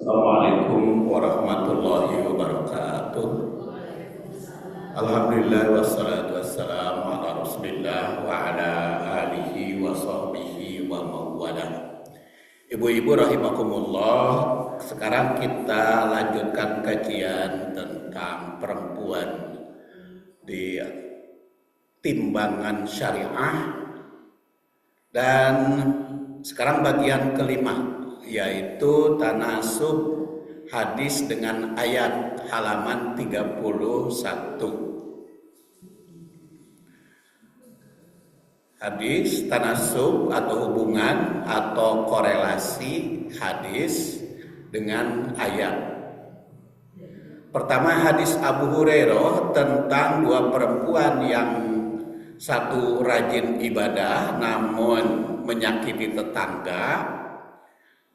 Assalamualaikum warahmatullahi wabarakatuh. Alhamdulillah wassalatu wassalamu ala Rasulillah wa ala alihi wa sahbihi wa mawala. Ibu-ibu rahimakumullah, sekarang kita lanjutkan kajian tentang perempuan di timbangan syariah. Dan sekarang bagian kelima, yaitu tanasub hadis dengan ayat, halaman 31. Hadis tanasub atau hubungan atau korelasi hadis dengan ayat. Pertama, hadis Abu Hurairah tentang dua perempuan yang satu rajin ibadah namun menyakiti tetangga,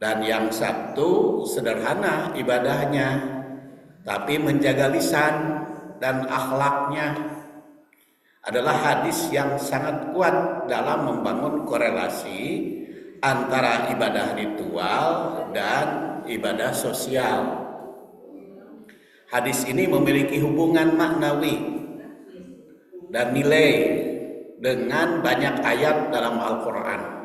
dan yang satu sederhana ibadahnya tapi menjaga lisan dan akhlaknya. Adalah hadis yang sangat kuat dalam membangun korelasi antara ibadah ritual dan ibadah sosial. Hadis ini memiliki hubungan maknawi dan nilai dengan banyak ayat dalam Al-Quran.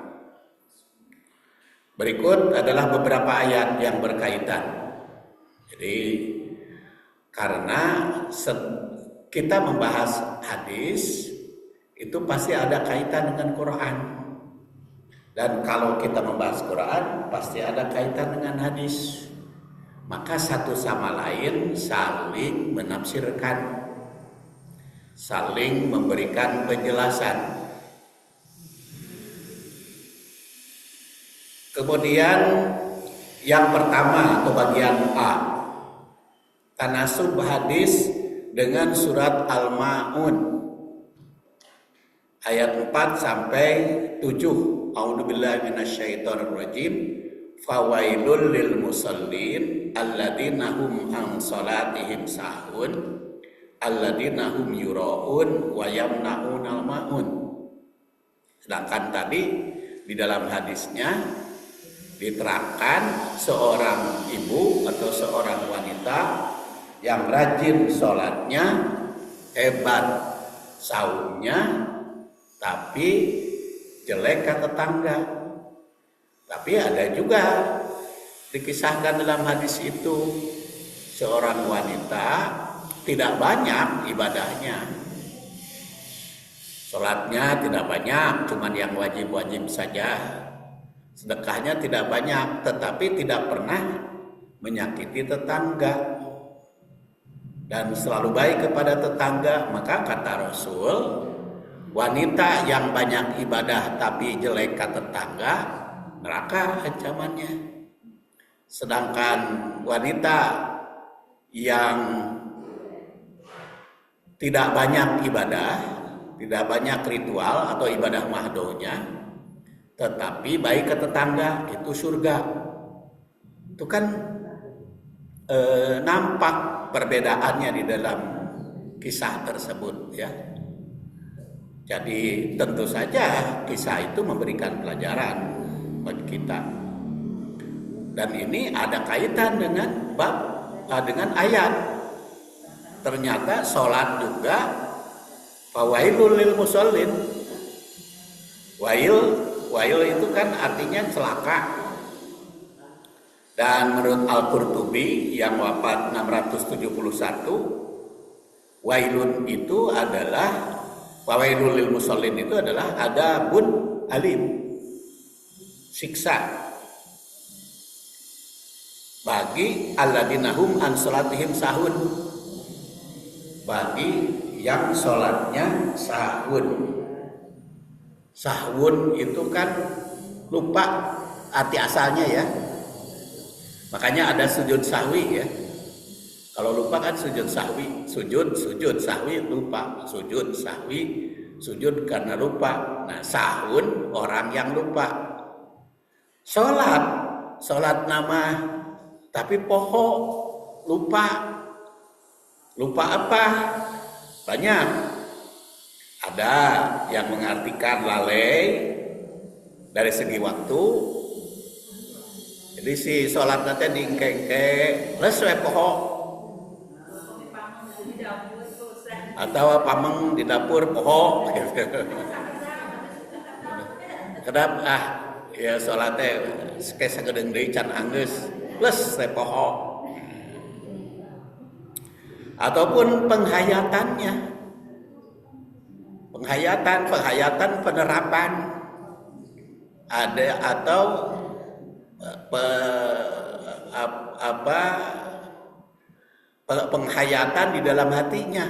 Berikut adalah beberapa ayat yang berkaitan. Jadi karena kita membahas hadis itu pasti ada kaitan dengan Quran. Dan kalau kita membahas Quran pasti ada kaitan dengan hadis. Maka satu sama lain saling menafsirkan, saling memberikan penjelasan. Kemudian yang pertama atau bagian A, tanasub hadis dengan surat Al-Ma'un ayat 4 sampai 7. A'udzubillahi minasyaitonirrajim. Fawailul lil musallin alladzina hum an salatihim sahun alladzina hum yura'un wa yamna'unal ma'un. Sedangkan tadi di dalam hadisnya diterangkan seorang ibu atau seorang wanita yang rajin sholatnya, hebat saumnya, tapi jelek ke tetangga. Tapi ada juga dikisahkan dalam hadis itu seorang wanita tidak banyak ibadahnya, sholatnya tidak banyak, cuman yang wajib-wajib saja. Sedekahnya tidak banyak, tetapi tidak pernah menyakiti tetangga dan selalu baik kepada tetangga. Maka kata Rasul, wanita yang banyak ibadah tapi jelek ke tetangga, neraka ancamannya. Sedangkan wanita yang tidak banyak ibadah, tidak banyak ritual atau ibadah mahdohnya, tetapi baik ke tetangga, itu surga. Itu kan nampak perbedaannya di dalam kisah tersebut, ya. Jadi tentu saja kisah itu memberikan pelajaran bagi kita. Dan ini ada kaitan dengan dengan ayat. Ternyata sholat juga fawailul lil musallin. Wail itu kan artinya celaka. Dan menurut Al-Qurtubi yang wafat 671, wailun itu adalah, wailul lil musallin itu adalah adabun alim, siksa bagi alladzina hum an salatihim sahun, bagi yang sholatnya sahun. Sahun itu kan lupa arti asalnya, ya. Makanya ada sujud sahwi, ya. Kalau lupa kan sujud sahwi, sujud sahwi lupa, sujud sahwi sujud karena lupa. Nah, sahun orang yang lupa. Sholat nama tapi poho lupa apa? Banyak. Ada yang mengartikan lalai dari segi waktu. Jadi Jadi si sholat nanti dingkeke les we poho atau pameng di dapur poho gitu. Kedap ya sholatnya kayak sagedeng deui can anggeus les we poho. Ataupun penghayatannya, penghayatan penerapan ada atau penghayatan di dalam hatinya.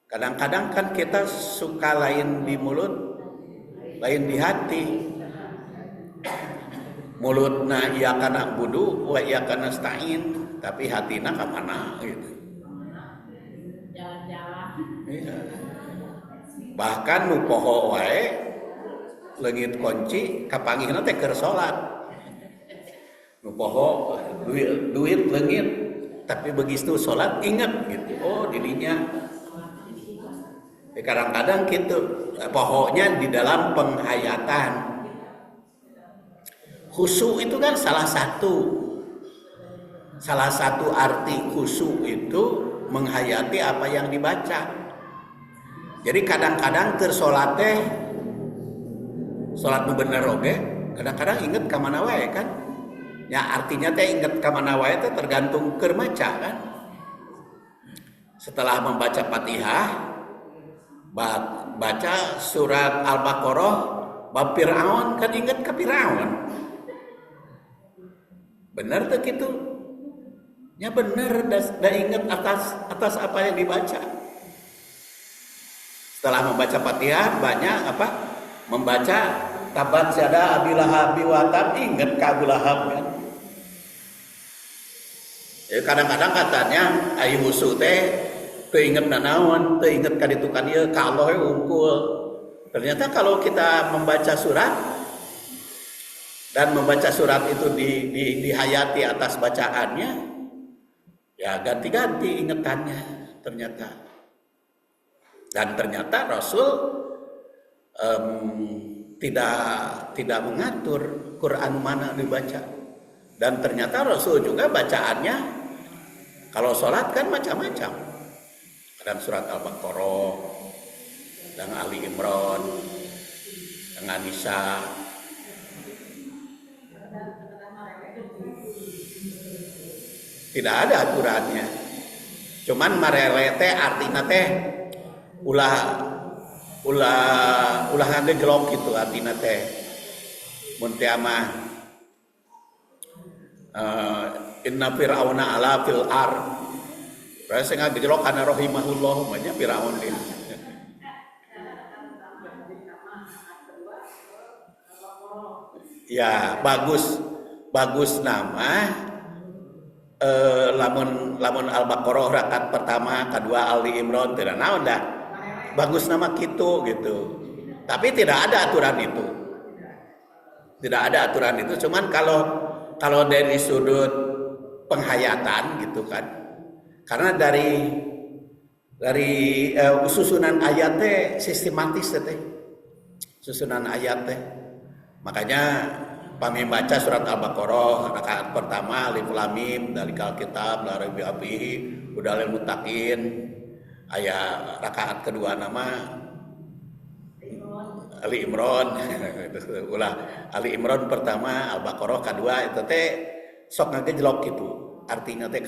Kadang-kadang kan kita suka lain di mulut, lain di hati. Mulutna iya kana budu, wa iya kana stain, tapi hatina ka mana gitu. Iya. Bahkan nu poho wae leungit kunci kapanggihna teh keur salat. Nu poho duit leungit tapi begitu salat ingat gitu. Oh, dirinya. Kadang-kadang gitu. Pohonya di dalam penghayatan. Khusyuk itu kan salah satu arti khusyuk itu menghayati apa yang dibaca. Jadi kadang-kadang tersolat teh salat nu bener oge, kadang-kadang inget ka mana wae kan. Ya artinya teh inget ka mana wae teh tergantung keur maca kan. Setelah membaca Fatihah, baca surat Al-Baqarah, bab Firaun kan inget ka Firaun. Bener tuh gitu. Ya bener da inget atas apa yang dibaca. Setelah membaca Fatihah banyak apa? Membaca tabat syada Abi Lahab wa tab, inget ka Abu Lahab kan. Ya kadang-kadang katanya ayu husu teh teu inget nanaon, teu inget ka ditu kan ieu ka Allah unggul. Ternyata kalau kita membaca surat dan membaca surat itu dihayati atas bacaannya, ya ganti-ganti ingetannya ternyata. Dan ternyata Rasul tidak mengatur Quran mana dibaca. Dan ternyata Rasul juga bacaannya kalau sholat kan macam-macam. Kadang surat Al-Baqarah, dan Ali Imran, dengan Nisa. Tidak ada aturannya. Cuman marele teh artina teh ulah ngagejelok gitu artina teh. Mun teh mah inna fir'auna ala fil ard. Rasa ngagejelok kana rahimahullah manya Firaun dia. Ya bagus nama lamun Al-Baqarah rakaat pertama, kedua Ali Imran teu naon dah. Bagus nama gitu. Tapi tidak ada aturan itu. Tidak ada aturan itu, cuman kalau dari sudut penghayatan gitu kan. Karena dari susunan ayat teh sistematis teh. Susunan ayat teh. Makanya kami baca surat Al-Baqarah rakaat pertama Alif Lam Mim Dzalikal Kitab La Raiba Fihi Hudal Lil Muttaqin. Aya rakaat kedua nama Ali Imran. Ulah Ali Imran pertama, Al-Baqarah kedua itu teh sok ngagejelok gitu. Artinya teh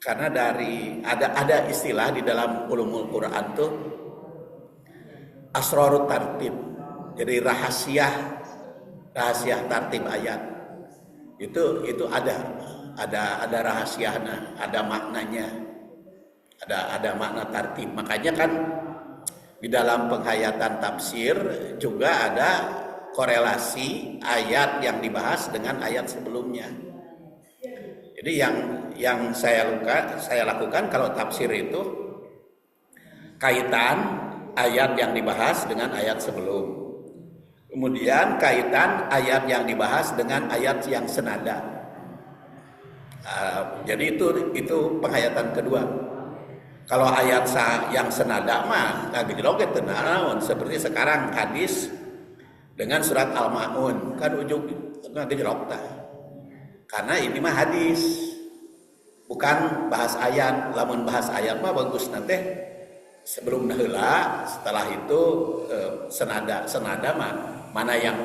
karena dari ada istilah di dalam ulumul Quran tuh asrarut tartib. Jadi rahasia tartib ayat itu ada rahasianya, ada maknanya, ada makna tartib. Makanya kan di dalam penghayatan tafsir juga ada korelasi ayat yang dibahas dengan ayat sebelumnya. Jadi yang saya lakukan kalau tafsir itu kaitan ayat yang dibahas dengan ayat sebelum. Kemudian kaitan ayat yang dibahas dengan ayat yang senada. Jadi itu penghayatan kedua. Kalau ayat yang senada mah ngagejelok teu naon, seperti sekarang hadis dengan surat Al-Maun kan ujung ngagejelok tah. Karena ini mah hadis, bukan bahas ayat. Lamun bahas ayat mah bagus nanti sebelum heula, setelah itu senada mah mana yang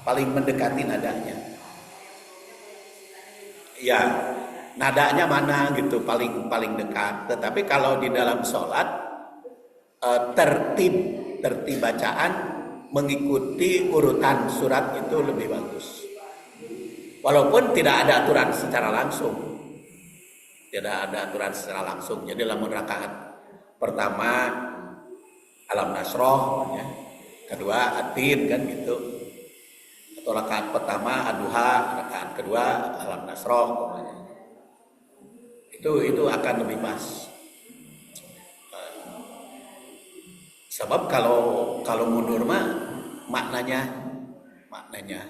paling mendekati nadanya. Ya, nadanya mana gitu paling dekat. Tetapi kalau di dalam sholat tertib bacaan mengikuti urutan surat itu lebih bagus. Walaupun tidak ada aturan secara langsung. Jadi lamun rakaat pertama Alam Nasroh, ya. Kedua Atin kan gitu. Atau rakaat pertama Ad-Duha, rakaat kedua Alam Nasroh pokoknya. Itu akan lebih pas. Sebab kalau mundur mah maknanya ya.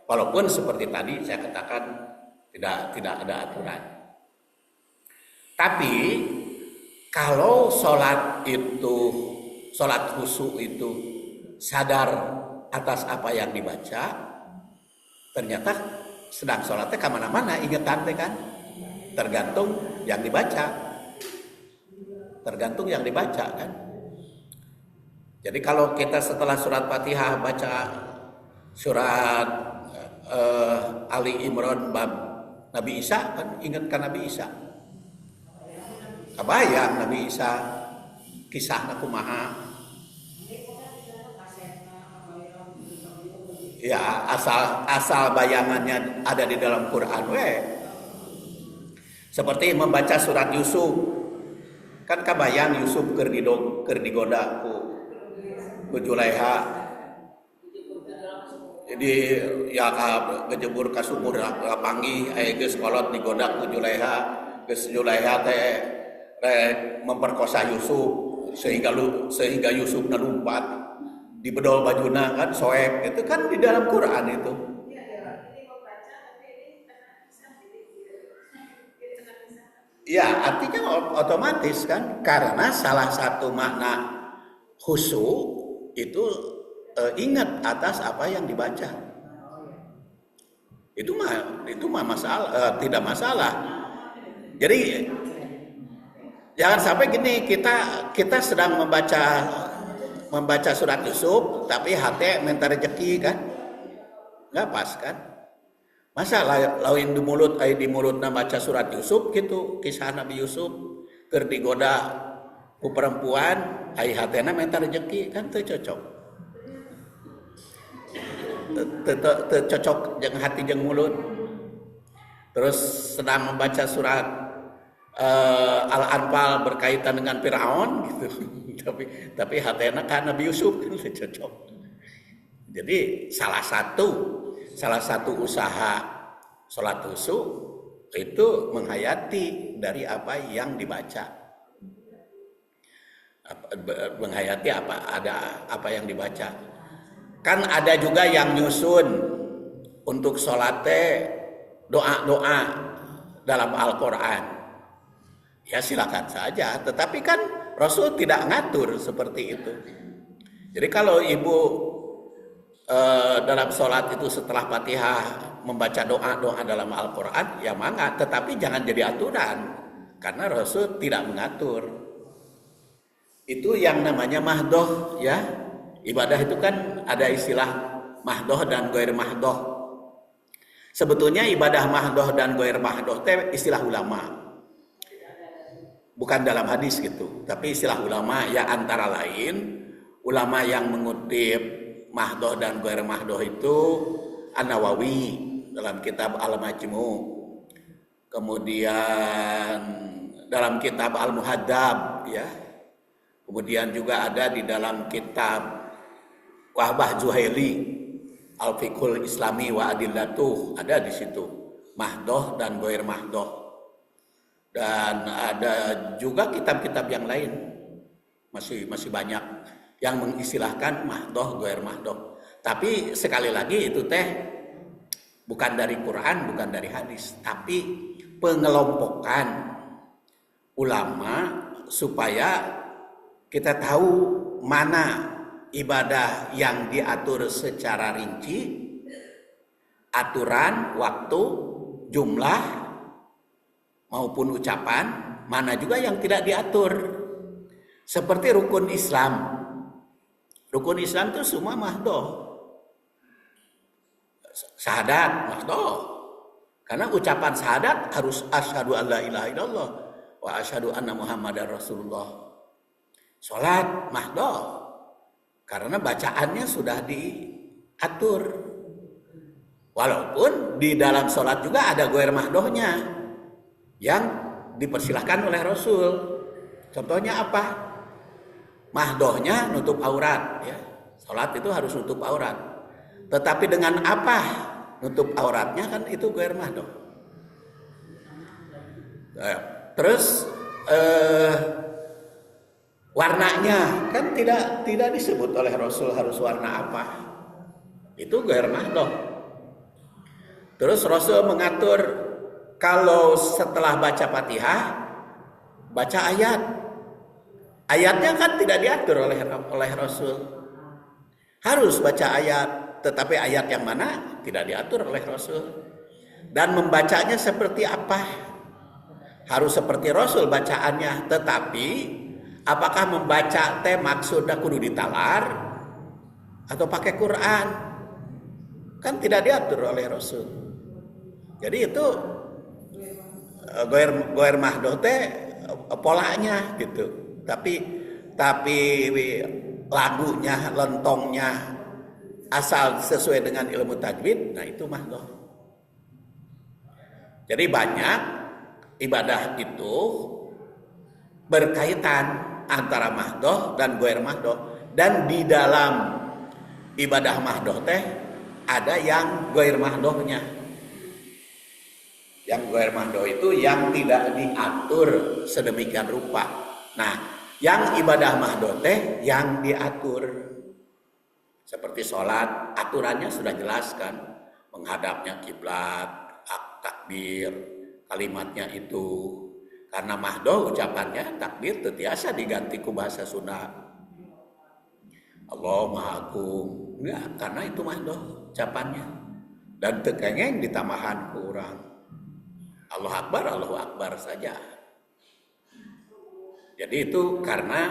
Walaupun seperti tadi saya katakan tidak ada aturan. Tapi kalau sholat khusyuk itu sadar atas apa yang dibaca, ternyata sedang sholatnya kemana-mana ingetan kan, tergantung yang dibaca kan. Jadi kalau kita setelah surat Fatihah baca surat Ali Imran bab Nabi Isa, kan ingatkan Nabi Isa. Kabayang Nabi Isa kisahna kumaha. Ya, asal bayangannya ada di dalam Quran Seperti membaca surat Yusuf. Kan kabayang Yusuf keur digoda ku Julaiha. Jadi ya kejebur ka sumur panggih aya geus kolot digoda ku Julaiha. Geus Julaiha teh memperkosa Yusuf sehingga Yusuf nelumpat di bedol bajuna kan soek. Itu kan di dalam Quran itu. Ya, artinya otomatis kan, karena salah satu makna khusyuk itu ingat atas apa yang dibaca. Itu mah masalah, tidak masalah. Jadi jangan sampai gini, kita sedang membaca surat Yusuf tapi hati minta rezeki kan, nggak pas kan. Masa lain di mulutna baca surat Yusuf gitu, kisah Nabi Yusuf keur digoda ku perempuan, ai hatena minta rezeki kan teu cocok. Teu cocok jeung hati jeung mulut. Terus sedang membaca surat Al-Anfal berkaitan dengan Firaun gitu. tapi hatena kan Nabi Yusuf kan teu cocok. Jadi salah satu usaha sholat khusyuk itu menghayati dari apa yang dibaca, menghayati apa yang dibaca. Kan ada juga yang nyusun untuk sholatnya doa dalam Al-Quran. Ya silakan saja, tetapi kan Rasul tidak ngatur seperti itu. Jadi kalau ibu dalam sholat itu setelah Fatihah membaca doa dalam Al-Quran, ya mangga, tetapi jangan jadi aturan, karena Rasul tidak mengatur. Itu yang namanya mahdoh, ya. Ibadah itu kan ada istilah mahdoh dan ghair mahdoh. Sebetulnya ibadah mahdoh dan ghair mahdoh itu istilah ulama, bukan dalam hadis gitu, tapi istilah ulama, ya antara lain ulama yang mengutip mahdoh dan ghair mahdoh itu An-Nawawi dalam kitab Al-Majmu', kemudian dalam kitab Al-Muhaddab, ya. Kemudian juga ada di dalam kitab Wahbah Zuhaili Al-Fiqhul Islami wa Adillatuh, ada di situ mahdoh dan ghair mahdoh. Dan ada juga kitab-kitab yang lain, masih banyak yang mengistilahkan mahdoh ghair mahdoh. Tapi sekali lagi itu teh bukan dari Quran, bukan dari hadis, tapi pengelompokan ulama supaya kita tahu mana ibadah yang diatur secara rinci, aturan waktu jumlah maupun ucapan, mana juga yang tidak diatur. Seperti rukun Islam. Rukun Islam itu semua mahdoh. Syahadat mahdoh. Karena ucapan syahadat harus asyhadu alla ilaha illallah wa asyhadu anna muhammadar rasulullah. Salat mahdoh. Karena bacaannya sudah diatur. Walaupun di dalam salat juga ada goer mahdohnya yang dipersilahkan oleh Rasul. Contohnya apa? Mahdohnya nutup aurat, ya. Salat itu harus nutup aurat. Tetapi dengan apa nutup auratnya, kan itu goer mahdoh. Terus warnanya kan tidak disebut oleh Rasul harus warna apa. Itu goer mahdoh. Terus Rasul mengatur kalau setelah baca Fatihah baca ayat. Ayatnya kan tidak diatur oleh Rasul. Harus baca ayat, tetapi ayat yang mana tidak diatur oleh Rasul. Dan membacanya seperti apa? Harus seperti Rasul bacaannya, tetapi apakah membaca teh maksudnya kudu ditalar atau pakai Quran? Kan tidak diatur oleh Rasul. Jadi itu goer mahdoh teh polanya gitu. Tapi lagunya, lentongnya asal sesuai dengan ilmu tajwid, nah itu mahdoh. Jadi banyak ibadah itu berkaitan antara mahdoh dan goer mahdoh. Dan di dalam ibadah mahdoh teh ada yang goer mahdohnya. Yang goer mahdoh itu yang tidak diatur sedemikian rupa. Nah, yang ibadah mahdoh teh yang diatur. Seperti sholat, aturannya sudah jelaskan. Menghadapnya kiblat, takbir, kalimatnya itu. Karena mahdoh ucapannya takbir terbiasa diganti ku bahasa Sunda. Allah Maha Agung. Enggak, karena itu mahdoh ucapannya. Dan tekengeng ditamahan kurang. Allah Akbar saja. Jadi itu karena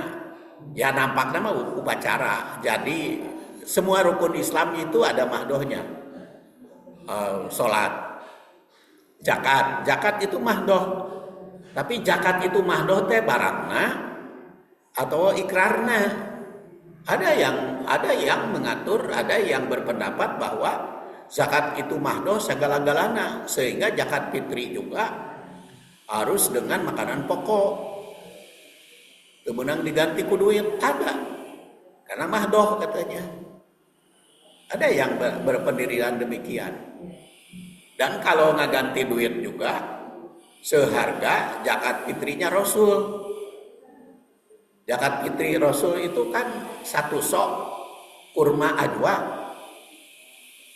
ya nampaknya mah upacara. Jadi semua rukun Islam itu ada mahdohnya. Sholat, zakat itu mahdoh. Tapi zakat itu mahdoh teh barangna atau ikrarna. Ada yang mengatur, ada yang berpendapat bahwa zakat itu mahdoh segala-galana, sehingga zakat fitri juga harus dengan makanan pokok. Kemudian diganti ku duit, ada. Karena mahdoh katanya. Ada yang berpendirian demikian. Dan kalau nggak ganti duit juga, seharga zakat fitrinya Rasul. Zakat fitri Rasul itu kan satu sok kurma ajwa.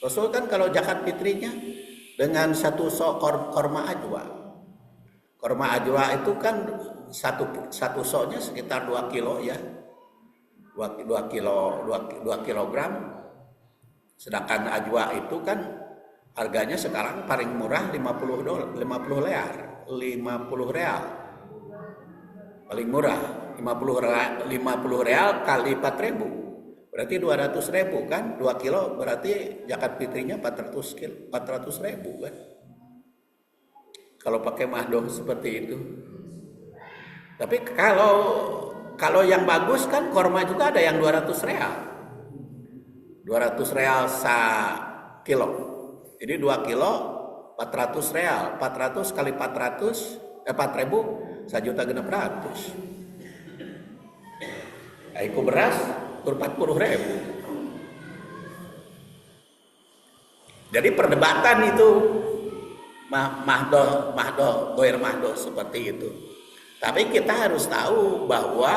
Rasul kan kalau zakat fitrinya dengan satu sok kurma ajwa. Kurma ajwa itu kan satu soknya sekitar 2 kilo ya. 2 kilogram. Sedangkan ajwa itu kan harganya sekarang paling murah 50 real. Paling murah 50 real kali 4.000. Berarti 200.000 kan, 2 kilo berarti zakat fitrinya 400.000 kan. Kalau pakai mahdoh seperti itu. Tapi kalau yang bagus kan korma juga ada yang 200 real. 200 real kilo. Jadi 2 kilo 400 real. 400 kali 400 4.000 1.600.000. Aiku beras 40.000. Jadi perdebatan itu mahdoh, goer mahdoh seperti itu. Tapi kita harus tahu bahwa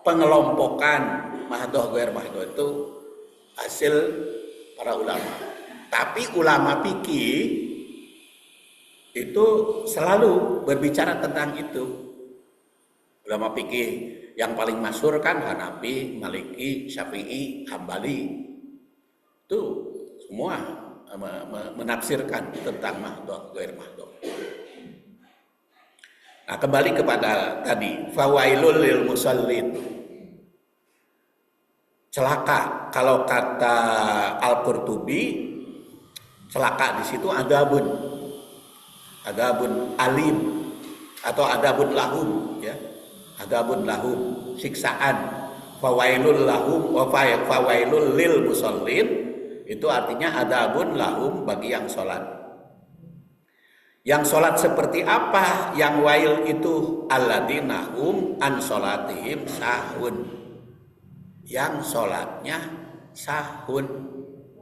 pengelompokan mahdoh goer mahdoh itu hasil para ulama. Tapi ulama fikih itu selalu berbicara tentang itu. Ulama fikih yang paling masyhur kan Hanafi, Maliki, Syafi'i, Hambali. Itu semua menafsirkan tentang mahdoh, goer mahdoh. Nah, kembali kepada tadi, fawailul lil musallin. Celaka, kalau kata Al-Qurtubi, celaka di situ adabun alim atau adabun lahum, ya. Adabun lahum, siksaan. Fawailul lahum wa fawailul lil musallin, itu artinya adabun lahum bagi yang sholat. Yang sholat seperti apa? Yang wail itu alladzina hum an sholatihim sahun. Yang sholatnya sahun,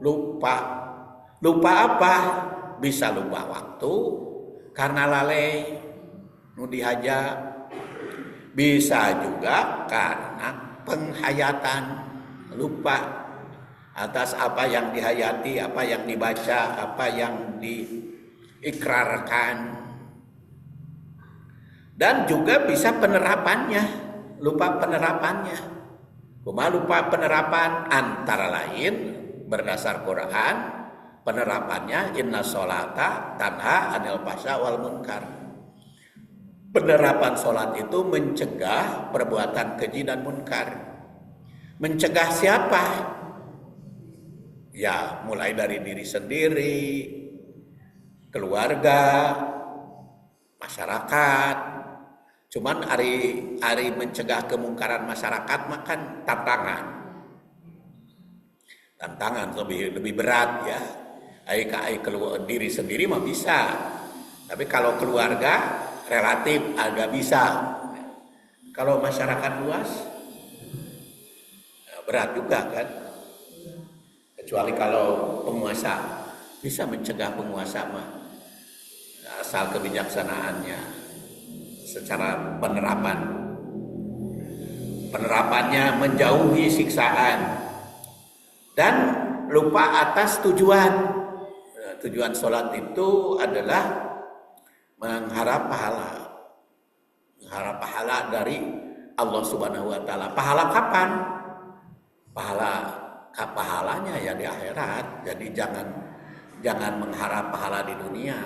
lupa. Lupa apa? Bisa lupa waktu karena lalai nu dihaja. Bisa juga karena penghayatan, lupa atas apa yang dihayati, apa yang dibaca, apa yang diikrarkan. Dan juga bisa penerapannya, lupa penerapannya. Lupa penerapan antara lain berdasar Quran, penerapannya inna sholata tanha anil fahsya wal munkar. Penerapan sholat itu mencegah perbuatan keji dan munkar. Mencegah siapa? Ya, mulai dari diri sendiri, keluarga, masyarakat. Cuman hari mencegah kemungkaran masyarakat makan tantangan lebih berat, ya. Diri sendiri mah bisa, tapi kalau keluarga relatif agak bisa. Kalau masyarakat luas berat juga kan. Kecuali kalau penguasa bisa mencegah penguasa mah, asal kebijaksanaannya secara penerapannya menjauhi siksaan dan lupa atas tujuan. Tujuan sholat itu adalah mengharap pahala dari Allah Subhanahu wa taala. Pahala kapan? Pahalanya ya di akhirat. Jadi jangan mengharap pahala di dunia.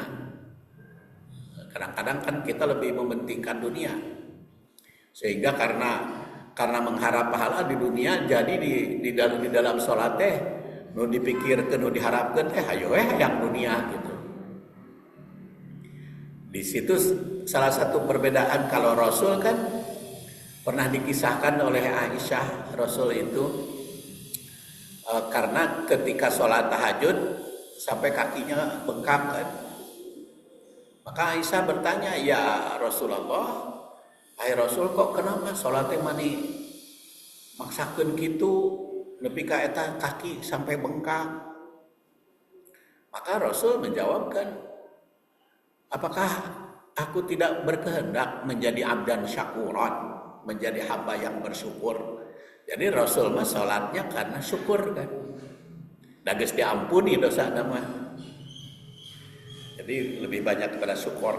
Kadang-kadang kan kita lebih mementingkan dunia. Sehingga karena mengharap pahala di dunia, jadi di dalam salat teh nu dipikirkeun, nu diharapkeun teh hayo yang dunia gitu. Di situ salah satu perbedaan, kalau Rasul kan pernah dikisahkan oleh Aisyah, Rasul itu karena ketika sholat tahajud sampai kakinya bengkak kan. Maka Aisyah bertanya, ya Rasulullah, hai Rasul, kok kenapa sholatnya mani maksakeun gitu nepi ka eta kaki sampai bengkak? Maka Rasul menjawabkan, apakah aku tidak berkehendak menjadi abdan syakuran, menjadi hamba yang bersyukur? Jadi Rasul mah sholatnya karena syukur kan. Da geus diampuni dosa nama. Jadi lebih banyak kepada syukur.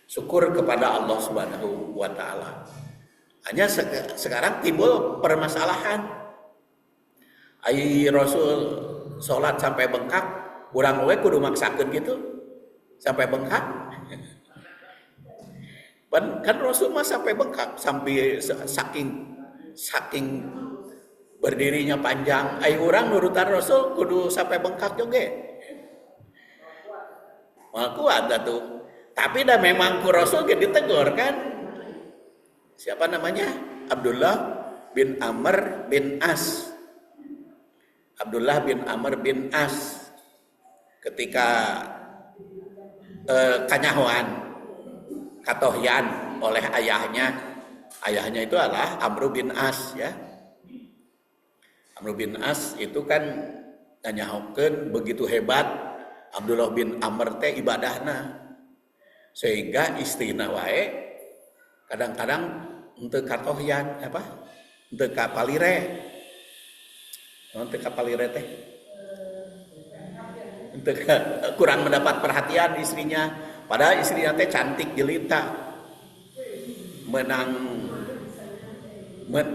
Syukur kepada Allah Subhanahu wa taala. Hanya sekarang timbul permasalahan. Ai Rasul sholat sampai bengkak, urang we kudu maksakeun gitu sampai bengkak. Kan Rasul mah sampai bengkak, sampai saking berdirinya panjang. Ai urang nurutan Rasul kudu sampai bengkak juga. Mal kuat tuh. Tapi dah memang ku Rasul ge ditegur kan. Siapa namanya? Abdullah bin Amr bin As. Abdullah bin Amr bin As ketika kanyahoan katohyan oleh ayahnya itu adalah Amr bin As, ya. Amr bin As itu kan nganyahokeun begitu hebat Abdullah bin Amr teh ibadahna, sehingga istrina wae kadang-kadang untuk katohyan untuk kapalire teh untuk kurang mendapat perhatian istrinya, padahal istrinya teh cantik jelita, menang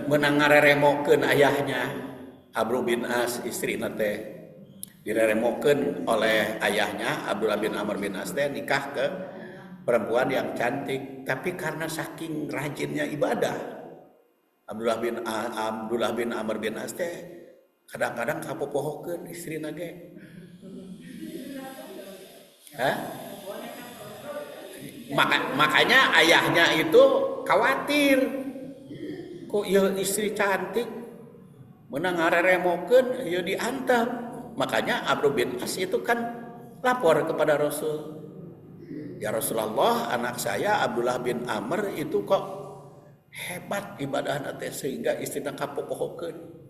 ngareremokeun ayahnya. Amr bin As istrina teh direremokeun oleh ayahnya Abdullah bin Amr bin As teh nikah ke perempuan yang cantik, tapi karena saking rajinnya ibadah, Abdullah bin Amr bin As teh kadang-kadang kapopohokeun istrina ge. Makanya ayahnya itu khawatir, kok ieu istri cantik meunang ngareremokeun ieu diantep. Makanya Abdullah bin As itu kan lapor kepada Rasul. Ya Rasulullah, anak saya Abdullah bin Amr itu kok hebat ibadahna teh sehingga istrina kapopohokeun.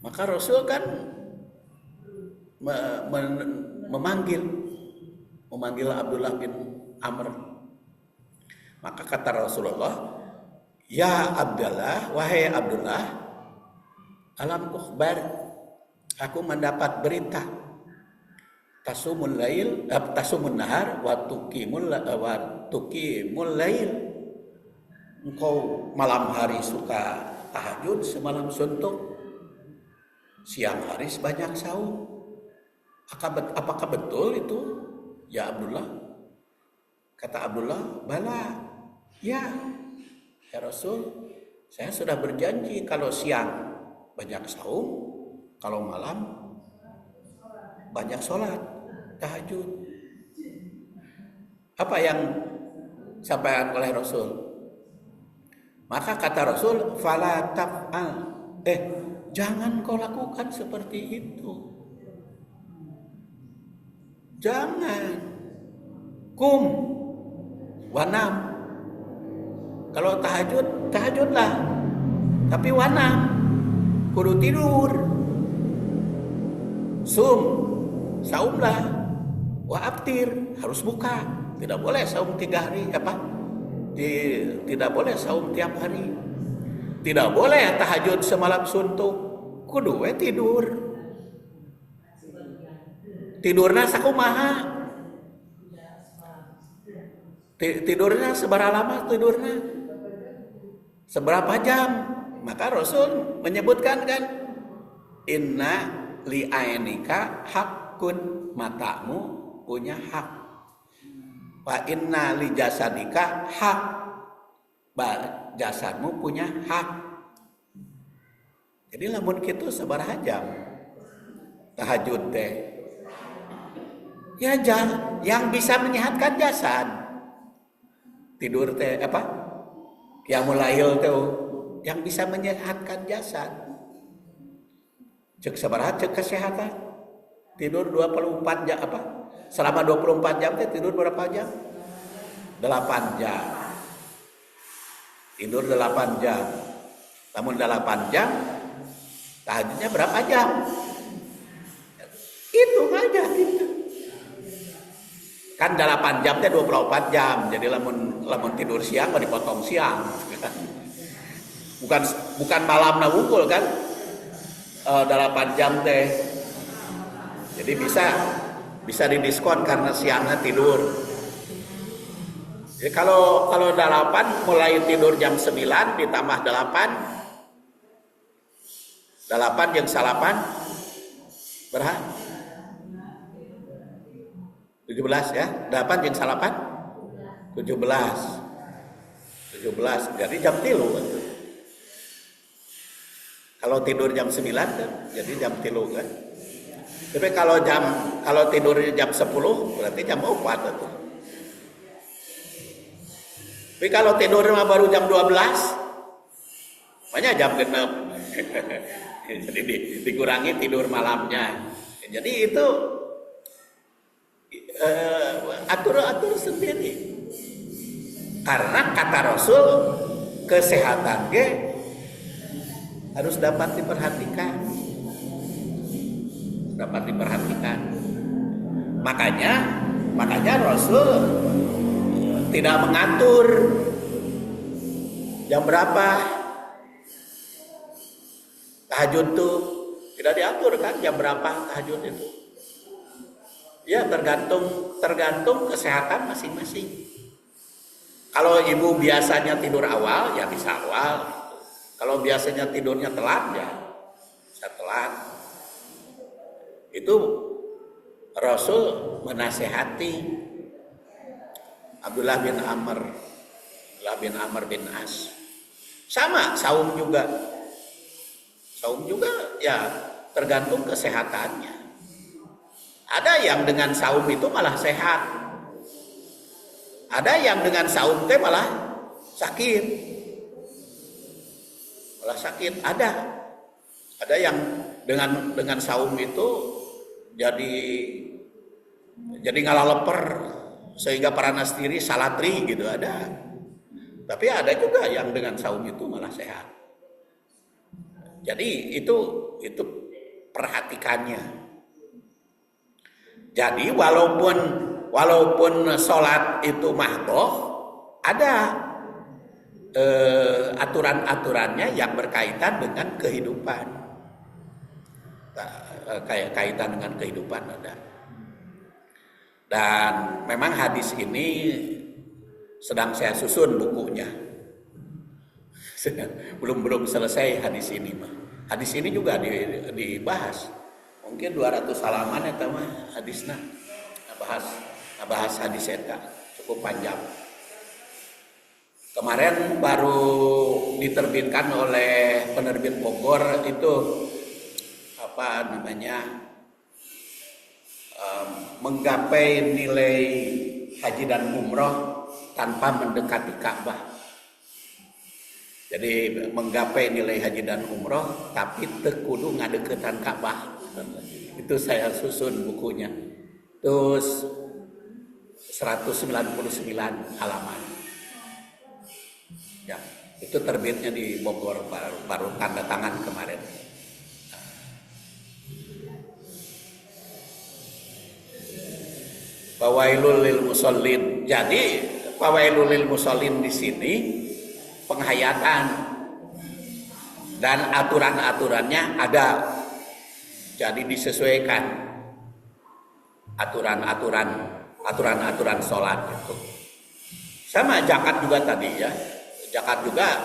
Maka Rasul kan memanggil Abdullah bin Amr. Maka kata Rasulullah, ya Abdullah, wahai Abdullah, alam ukhbar, aku mendapat berita. Tasumun nahar wa tuqimul lail. Engkau malam hari suka tahajud, semalam suntuk, siang hari banyak saum. Apakah betul itu, ya Abdullah? Kata Abdullah, bala, ya Rasul, saya sudah berjanji kalau siang banyak saum, kalau malam banyak sholat tahajud. Apa yang disampaikan oleh Rasul? Maka kata Rasul, fala taf'al, jangan kau lakukan seperti itu. Jangan. Kum wanam. Kalau tahajudlah. Tapi wanam, kudu tidur. Saumlah. Wa aftir, harus buka. Tidak boleh saum 3 hari, tidak boleh saum tiap hari. Tidak boleh tahajud semalam suntuk. Kudu we tidur. Tidurna sakumaha? Tidurnya seberapa lama tidurnya? Seberapa jam? Maka Rasul menyebutkan kan, inna li ainika hakun, matamu punya hak. Wa inna li jasadika hak, jasadmu punya hak. Jadi lamun kitu sabaraha jam tahajud teh? Ya yang bisa menyehatkan jasad. Tidur teh qiyamul lail teh yang bisa menyehatkan jasad. Cek sabaraha cek kesehatan. Tidur 24 jam Selama 24 jam teh tidur berapa jam? 8 jam. Tidur 8 jam. Namun 8 jam tahajudnya berapa jam? Itu aja gitu. Kan 8 jam teh 24 jam. Jadi lamun tidur siang mau dipotong siang. Bukan malam na wungkul kan? 8 jam teh. Jadi bisa didiskon karena siangnya tidur. Jadi kalau 8 mulai tidur jam 9 ditambah 8 yang salapan berapa? 17 ya. 8 yang salapan 17. Jadi jam 3. Kalau tidur jam 9 kan jadi jam 3 kan. Tapi kalau tidurnya jam 10 berarti jam 4 itu. Tapi kalau tidurnya baru jam 12 banyak jam 6. Jadi dikurangi tidur malamnya. Jadi itu atur sendiri. Karena kata Rasul, kesehatan harus dapat diperhatikan. Makanya Rasul tidak mengatur jam berapa tahajud tuh, tidak diatur kan jam berapa tahajud itu. Ya tergantung kesehatan masing-masing. Kalau ibu biasanya tidur awal ya bisa awal. Kalau biasanya tidurnya telat ya bisa telat. Itu Rasul menasehati Abdullah bin Amr bin As. Sama saum juga. Saum juga ya tergantung kesehatannya. Ada yang dengan saum itu malah sehat. Ada yang dengan saum teh malah sakit. Malah sakit ada. Ada yang dengan saum itu jadi ngalah leper sehingga paranas diri salatri gitu ada. Tapi ada juga yang dengan saum itu malah sehat. Jadi itu perhatikannya. Jadi walaupun sholat itu mahdoh, ada aturan-aturannya yang berkaitan dengan kehidupan. Kaitan dengan kehidupan ada. Dan memang hadis ini sedang saya susun bukunya. Belum selesai hadis ini mah. Hadis ini juga dibahas. Mungkin 200 halaman eta mah hadisna. Bahas hadis eta cukup panjang. Kemarin baru diterbitkan oleh penerbit Bogor itu apa namanya? Menggapai nilai haji dan umroh tanpa mendekati Ka'bah. Jadi menggapai nilai haji dan umroh tapi teu kudu ngadeukeutan Ka'bah. Itu saya susun bukunya. Terus 199 halaman. Ya, itu terbitnya di Bogor baru tanda tangan kemarin. Fawailul lil musallin. Jadi fawailul lil musallin di sini penghayatan dan aturan-aturannya ada. Jadi disesuaikan aturan-aturan sholat itu. Sama zakat juga tadi ya. Zakat juga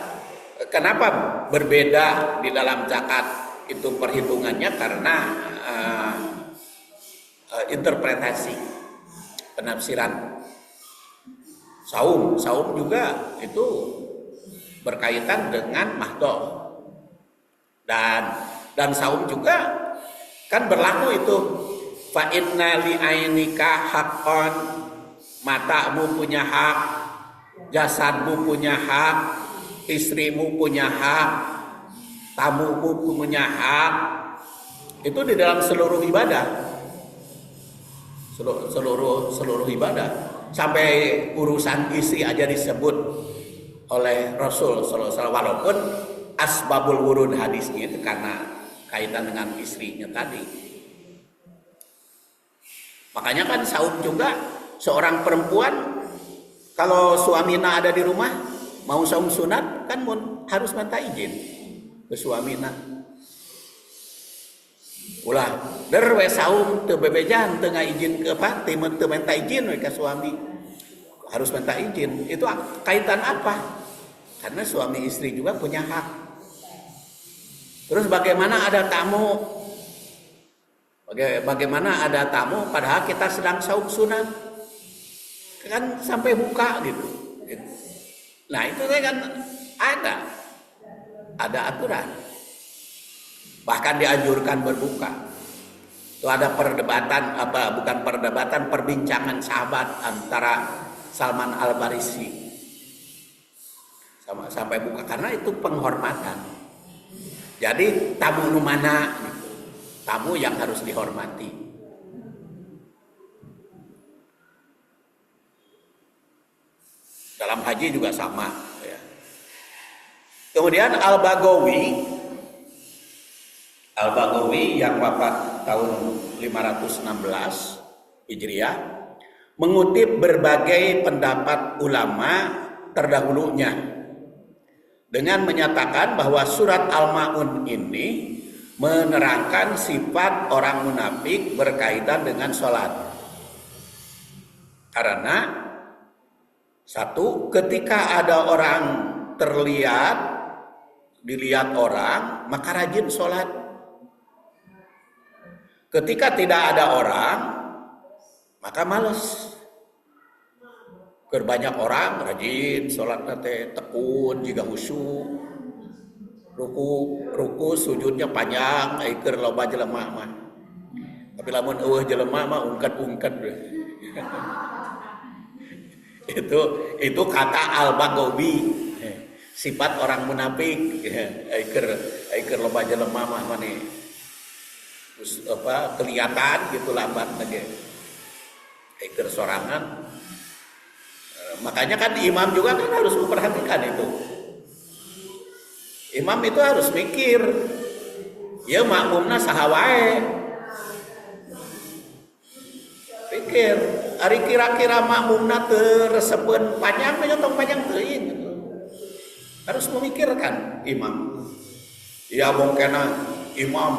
kenapa berbeda di dalam zakat itu perhitungannya karena interpretasi penafsiran. Saum juga itu berkaitan dengan mahdoh dan saum juga kan berlaku itu fa inna li ainika haqqan, matamu punya hak, jasadmu punya hak, istrimu punya hak, tamumu punya hak. Itu di dalam seluruh ibadah. Seluruh ibadah. Sampai urusan isi aja disebut oleh Rasul sallallahu alaihi wasallam, walaupun asbabul wurud hadisnya itu karena kaitan dengan istrinya tadi. Makanya kan saum juga seorang perempuan kalau suaminya ada di rumah mau saum sunat kan harus minta izin ke suaminya. Ulah derwe saum teu bebejan teu ngaizin ke pati teu minta izin we ka suami. Harus minta izin. Itu kaitan apa? Karena suami istri juga punya hak. Terus bagaimana ada tamu? Bagaimana ada tamu padahal kita sedang saum sunat? Kan sampai buka gitu. Nah, itu kan ada aturan. Bahkan dianjurkan berbuka. Itu ada perbincangan sahabat antara Salman Al-Farisi sampai buka karena itu penghormatan. Jadi tamu nu mana gitu. Tamu yang harus dihormati. Dalam haji juga sama ya. Kemudian Al-Baghawi yang wafat tahun 516 Hijriah mengutip berbagai pendapat ulama terdahulunya dengan menyatakan bahwa surat Al-Ma'un ini menerangkan sifat orang munafik berkaitan dengan sholat. Karena satu, ketika ada orang dilihat orang, maka rajin sholat. Ketika tidak ada orang, maka malas. Keur banyak orang rajin salatna teh tekun jiga khusyuk. Ruku sujudnya panjang keur loba jelema mah. Tapi lamun eueuh jelema mah ungkat-ungkat. itu kata al-Baghawi. Sifat orang munafik keur loba jelema mah mani kelihatan gitu lambat lagi. Keur sorangan. Makanya kan imam juga kan harus memperhatikan itu. Imam itu harus mikir, ya makmumna saha wae. Pikir, ari kira-kira makmumna teu resepeun panjang tong panjang teuing gitu. Harus memikirkan imam. Ya mungkin imam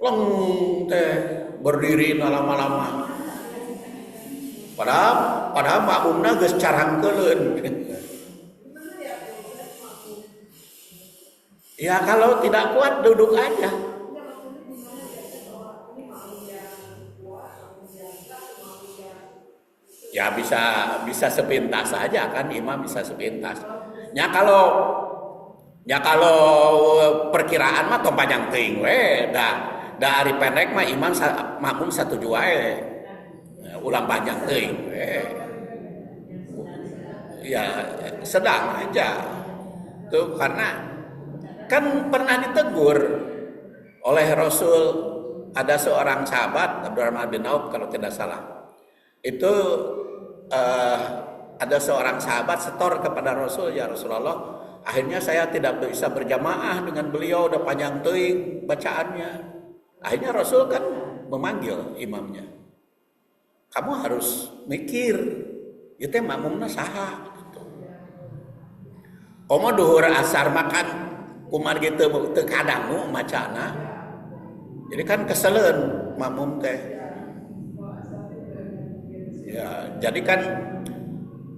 leng teh berdiri lama-lama. Padahal makmumna geus carangkeun. Ya kalau tidak kuat duduk aja. Ya bisa sepintas saja kan, imam bisa sepintas. Ya kalau perkiraan mah tong panjang teuing we, da ari pendek mah imam makmum satuju wae. Ulang panjang teuing ya sedang aja tuh, karena kan pernah ditegur oleh Rasul. Ada seorang sahabat Abdurrahman bin Auf kalau tidak salah, itu ada seorang sahabat setor kepada Rasul, ya Rasulullah, akhirnya saya tidak bisa berjamaah dengan beliau, udah panjang teuing bacaannya. Akhirnya Rasul kan memanggil imamnya, kamu harus mikir, itu makmumna saha gitu. Komo duhur asar makan kumar gitu teu kadangu macana. Jadi kan keseleun makmum teh. Ya, jadi kan,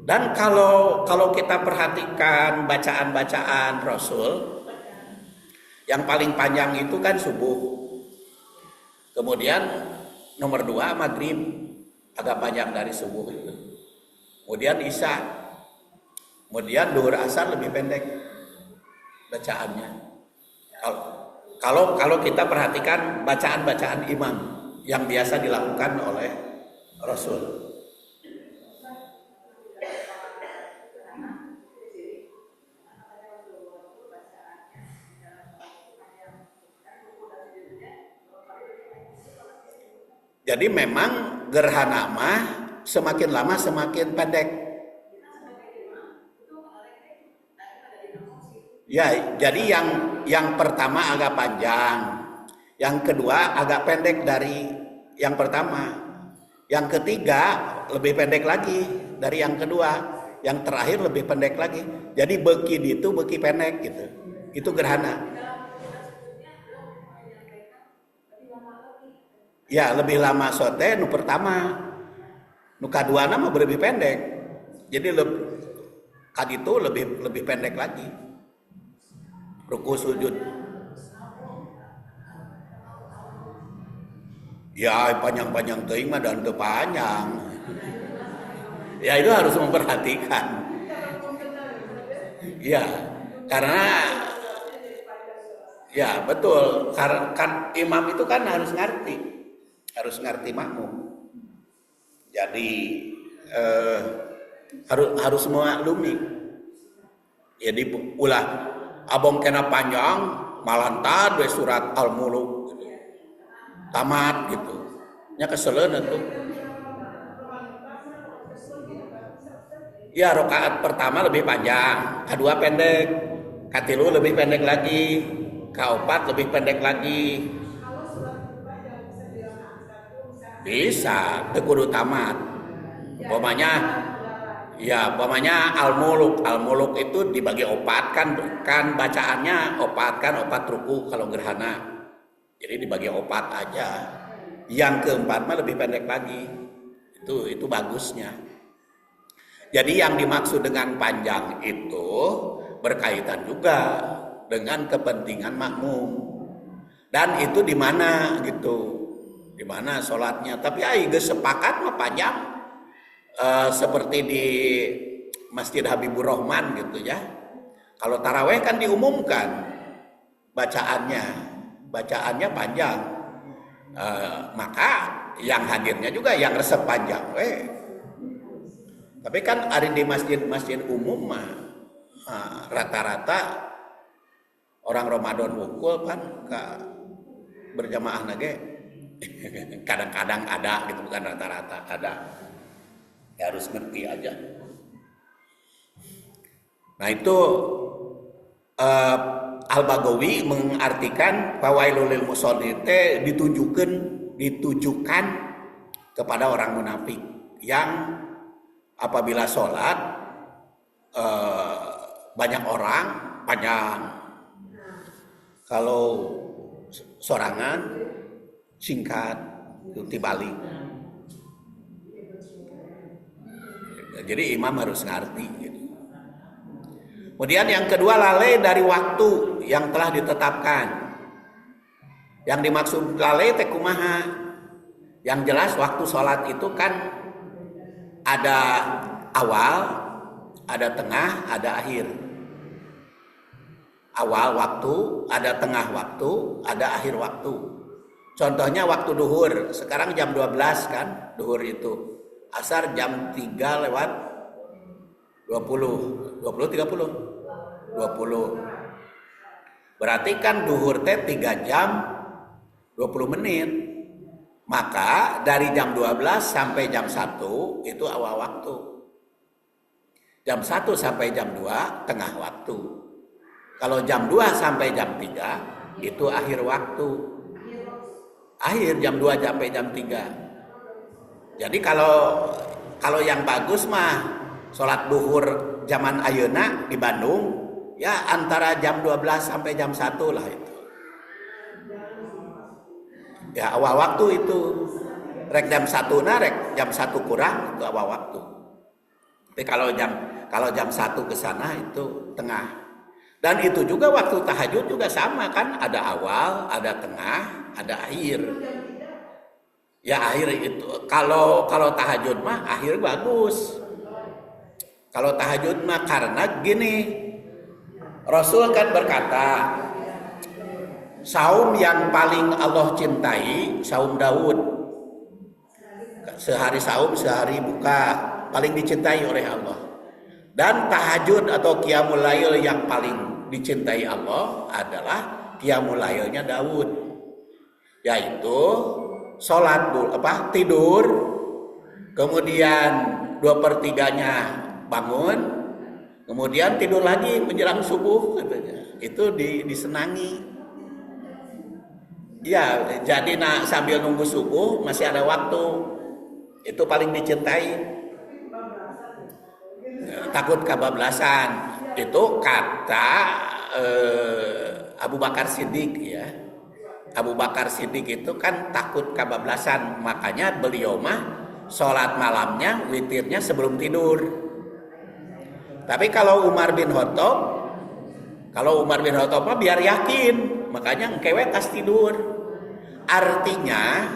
dan kalau kita perhatikan bacaan-bacaan Rasul, yang paling panjang itu kan subuh. Kemudian nomor 2 maghrib, agak panjang dari subuh itu. Kemudian isya, kemudian duhur asar lebih pendek bacaannya. Kalau kita perhatikan bacaan-bacaan imam yang biasa dilakukan oleh Rasul. Jadi memang gerhana mah semakin lama semakin pendek. Ya, jadi yang pertama agak panjang, yang kedua agak pendek dari yang pertama, yang ketiga lebih pendek lagi dari yang kedua, yang terakhir lebih pendek lagi. Jadi beki itu beki pendek gitu. Itu gerhana. Ya, lebih lama sote nu pertama. Nu kaduana mah lebih pendek. Jadi kaditu lebih pendek lagi. Ruku sujud. Ya panjang-panjang teuing mah dan teu panjang. Ya itu harus memperhatikan. Ya, karena ya betul, kan imam itu kan harus ngerti makmum. Jadi harus memaklumi. Jadi ulah abong kena panjang malantad we surat Al-Muluk gitu. Tamat gitu. Nya keseleun atuh. Ya rakaat pertama lebih panjang, kedua pendek, katilu lebih pendek lagi, kaopat lebih pendek lagi. Bisa, teu kudu tamat. Umpamanya Al-Muluk itu dibagi opat kan bacaannya opat ruku kalau gerhana. Jadi dibagi opat aja. Yang keempat mah lebih pendek lagi. Itu bagusnya. Jadi yang dimaksud dengan panjang itu berkaitan juga dengan kepentingan makmum. Dan itu di mana gitu. Di mana sholatnya. Tapi geus sepakat mah panjang. seperti di Masjid Habibur Rahman gitu ya. Kalau taraweh kan diumumkan bacaannya panjang, maka yang hadirnya juga yang resep panjang. Tapi kan ada di masjid umum mah rata-rata orang Ramadan wukul kan berjamaah nage kadang-kadang ada gitu, bukan rata-rata ada. Ya harus ngerti aja. Nah itu Al-Baghawi mengartikan fawailul lil musallin ditujukan kepada orang munafik yang apabila sholat banyak orang panjang, kalau sorangan singkat tibalik. Jadi imam harus ngerti gitu. Kemudian yang kedua, lalai dari waktu yang telah ditetapkan. Yang dimaksud lalai teh kumaha? Yang jelas waktu sholat itu kan ada awal, ada tengah, ada akhir. Awal waktu, ada tengah waktu, ada akhir waktu. Contohnya waktu duhur, sekarang jam 12 kan, duhur itu. Asar jam 3 lewat 20, 30. Berarti kan duhur teh 3 jam 20 menit. Maka dari jam 12 sampai jam 1 itu awal waktu. Jam 1 sampai jam 2 tengah waktu. Kalau jam 2 sampai jam 3 itu akhir waktu. Akhir jam 2 sampai jam 3. Jadi kalau yang bagus mah sholat duhur zaman ayeuna di Bandung ya antara jam 12 sampai jam 1 lah itu. Ya awal waktu itu. Rek jam 1 rek jam 1 kurang itu awal waktu. Tapi kalau jam 1 ke sana itu tengah. Dan itu juga waktu tahajud juga sama kan, ada awal, ada tengah, ada akhir. Ya akhir itu kalau tahajud mah akhir bagus. Kalau tahajud mah karena gini, Rasul kan berkata, saum yang paling Allah cintai saum Daud. Sehari saum, sehari buka, paling dicintai oleh Allah. Dan tahajud atau qiyamul lail yang paling dicintai Allah adalah qiyamul lailnya Daud, yaitu sholat tidur, kemudian 2/3-nya bangun, kemudian tidur lagi menjelang subuh katanya. Itu disenangi. Ya, jadi sambil nunggu subuh masih ada waktu. Itu paling dicintai. Takut kebablasan. Itu kata Abu Bakar Siddiq ya. Abu Bakar Siddiq itu kan takut kebablasan, makanya beliau mah sholat malamnya witirnya sebelum tidur. Tapi kalau Umar bin Khattab mah biar yakin, makanya engkewe tas tidur. Artinya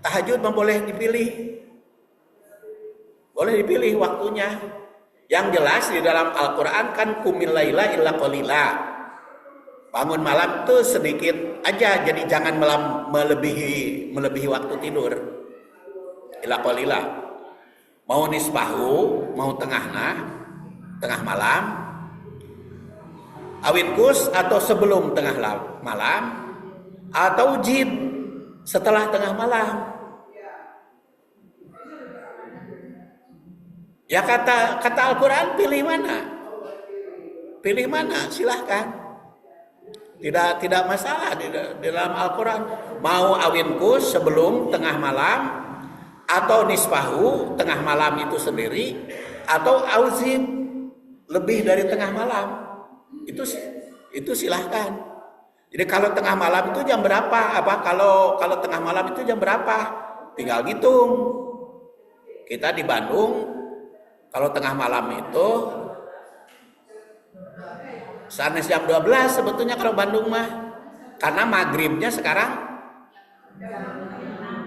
tahajud mah boleh dipilih waktunya. Yang jelas di dalam Al-Quran kan kumil laila illa qalila. Bangun malam tuh sedikit aja, jadi jangan melebihi waktu tidur. Ila qalila. Mau nisbahu, mau tengah malam, awinkus atau sebelum tengah malam, atau jid setelah tengah malam. Ya kata Al-Quran pilih mana silahkan. Tidak masalah di dalam Al-Quran. Mau awinkus sebelum tengah malam, atau nisfahu tengah malam itu sendiri, atau auzid lebih dari tengah malam. Itu silahkan. Jadi kalau tengah malam itu jam berapa? Kalau tengah malam itu jam berapa? Tinggal hitung. Kita di Bandung kalau tengah malam itu sanes jam 12 sebetulnya kalau Bandung mah. Karena maghribnya sekarang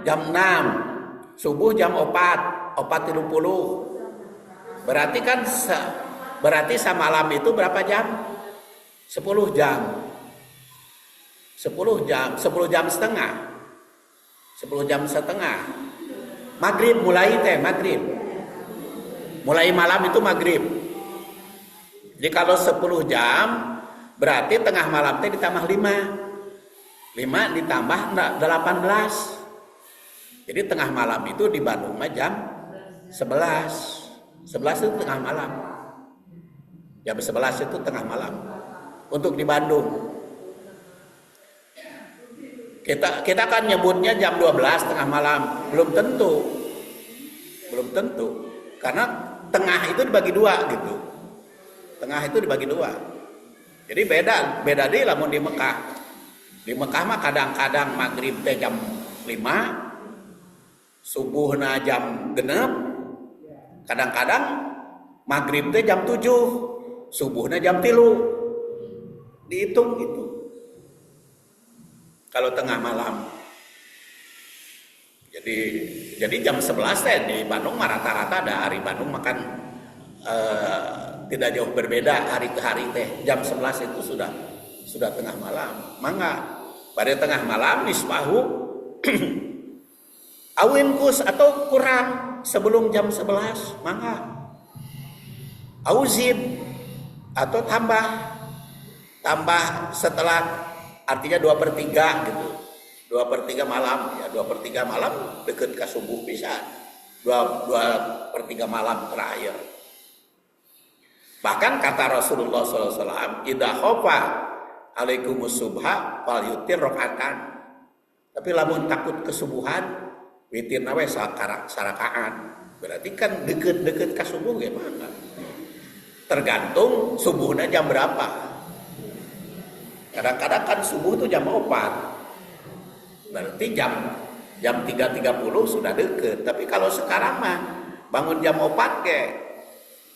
jam 6, subuh jam 4. 4:30. Berarti kan berarti samalam itu berapa jam? 10 jam. 10 jam, 10 jam setengah. 10 jam setengah. Maghrib mulai maghrib. Mulai malam itu maghrib. Jadi kalau 10 jam berarti tengah malam teh ditambah 5. 5 ditambah 18. Jadi tengah malam itu di Bandung mah jam 11. 11 itu tengah malam. Jam 11 itu tengah malam. Untuk di Bandung. Kita kan nyebutnya jam 12 tengah malam. Belum tentu. Karena tengah itu dibagi dua gitu. Tengah itu dibagi dua. Jadi beda deh lamun di Mekah. Di Mekah mah kadang-kadang maghrib teh jam 5, subuhna jam 6, kadang-kadang maghrib teh jam 7, subuhna jam 3. Dihitung gitu. Kalau tengah malam. Jadi jam 11 teh di Bandung mah rata-rata ada hari Bandung makan tidak jauh berbeda hari ke hari teh. Jam 11 itu sudah tengah malam. Mangga pada tengah malam nisbahu awinkus atau kurang sebelum jam 11 mangga. Auzid atau tambah setelah, artinya 2/3 gitu. 2/3 malam ya, 2/3 malam deket ke subuh bisa. 2/3 malam terakhir. Bahkan kata Rasulullah SAW, idza khofa alaikumus subha fal yutir rakaatan. Tapi lamun takut kesubuhan, witir nawe sarakaan. Berarti kan deket-deket ke subuh gimana? Tergantung subuhnya jam berapa. Kadang-kadang kan subuh itu jam 4. Berarti jam 3.30 sudah deket. Tapi kalau sekarang mah bangun jam 4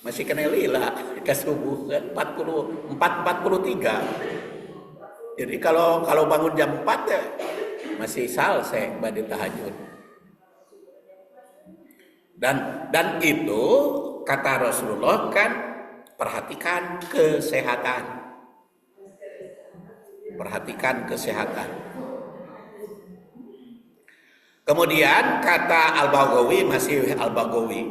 masih kena lila ke subuh kan 4:43. Jadi kalau bangun jam 4 masih salse badi tahajud. Dan itu kata Rasulullah kan perhatikan kesehatan. Kemudian kata Al-Baghawi, masih Al-Baghawi,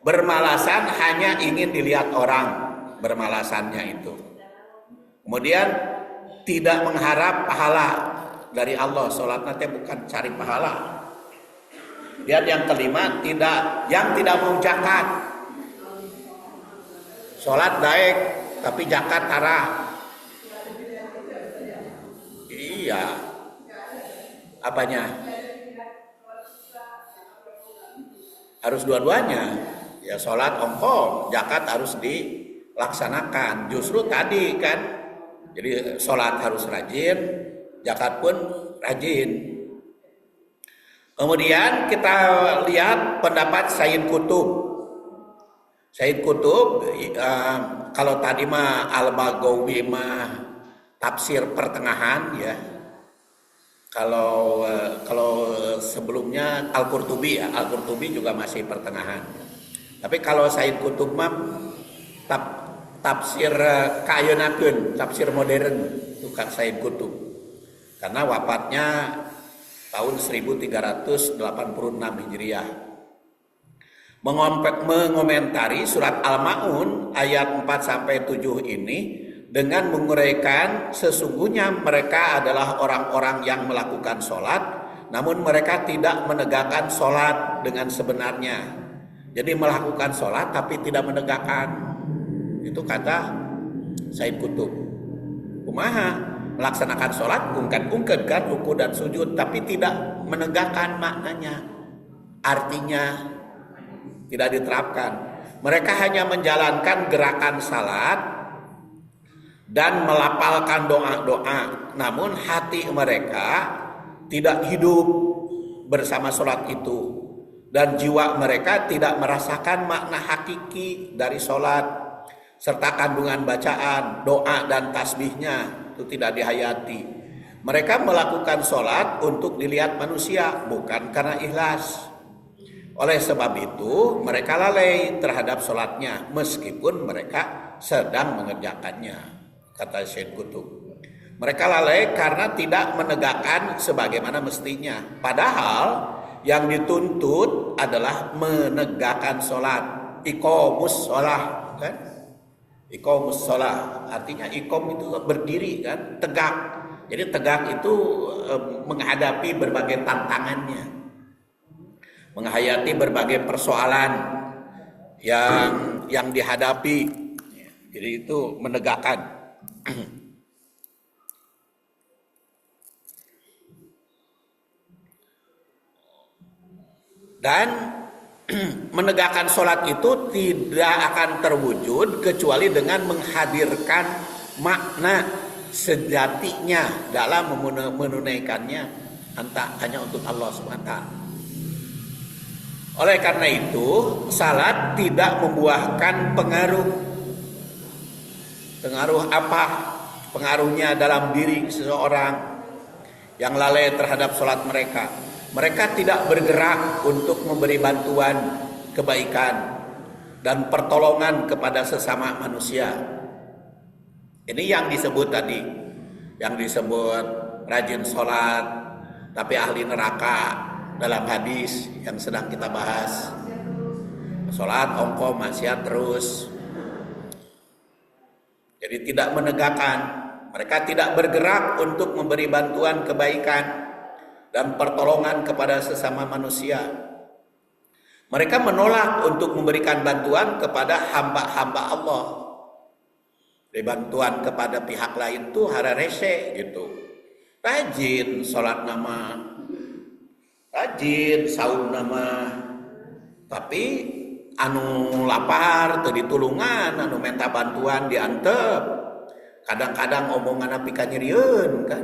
bermalasan hanya ingin dilihat orang, bermalasannya itu. Kemudian tidak mengharap pahala dari Allah, sholatnya bukan cari pahala. Dan yang kelima, yang tidak mau zakat. Sholat baik, tapi zakat arah. Iya. Apanya? Harus dua-duanya. Ya sholat ongkong, zakat harus dilaksanakan. Justru tadi kan, jadi sholat harus rajin, zakat pun rajin. Kemudian kita lihat pendapat Sayyid Qutb. Sayyid Qutb, kalau tadi mah Al-Baghawi mah tafsir pertengahan ya. Kalau sebelumnya Al-Qurtubi ya, Al-Qurtubi juga masih pertengahan. Tapi kalau Sayyid Qutb mah tafsir kayenakeun, tafsir modern itu kan Sayyid Qutb. Karena wafatnya tahun 1386 Hijriah. Mengomentari surat Al-Maun ayat 4-7 ini dengan menguraikan sesungguhnya mereka adalah orang-orang yang melakukan sholat, namun mereka tidak menegakkan sholat dengan sebenarnya. Jadi melakukan sholat tapi tidak menegakkan. Itu kata Sayyid Qutb. Kumaha? Melaksanakan sholat ungkad kan ruku dan sujud, tapi tidak menegakkan maknanya, artinya tidak diterapkan. Mereka hanya menjalankan gerakan salat dan melafalkan doa-doa, namun hati mereka tidak hidup bersama sholat itu, dan jiwa mereka tidak merasakan makna hakiki dari sholat serta kandungan bacaan, doa dan tasbihnya itu tidak dihayati. Mereka melakukan sholat untuk dilihat manusia, bukan karena ikhlas. Oleh sebab itu mereka lalai terhadap sholatnya meskipun mereka sedang mengerjakannya, kata Syed Qutb. Mereka lalai karena tidak menegakkan sebagaimana mestinya. Padahal yang dituntut adalah menegakkan sholat, iqamus sholat, kan? Iqamus sholat artinya iqam itu berdiri, kan? Tegak. Jadi tegak itu menghadapi berbagai tantangannya, menghayati berbagai persoalan yang dihadapi. Jadi itu menegakkan. Dan menegakkan sholat itu tidak akan terwujud kecuali dengan menghadirkan makna sejatinya dalam menunaikannya hanya untuk Allah SWT. Oleh karena itu, salat tidak membuahkan pengaruh. Pengaruh apa? Pengaruhnya dalam diri seseorang yang lalai terhadap sholat mereka. Mereka tidak bergerak untuk memberi bantuan kebaikan dan pertolongan kepada sesama manusia. Ini yang disebut tadi, yang disebut rajin sholat tapi ahli neraka dalam hadis yang sedang kita bahas. Sholat ongko maksiat terus. Jadi tidak menegakkan. Mereka tidak bergerak untuk memberi bantuan kebaikan dan pertolongan kepada sesama manusia. Mereka menolak untuk memberikan bantuan kepada hamba-hamba Allah. Beri bantuan kepada pihak lain tuh hara rese gitu. Rajin sholat nama, rajin saum nama, tapi anu lapar teu ditulungan, anu minta bantuan diantep. Kadang-kadang omongan api kanyerieun kan.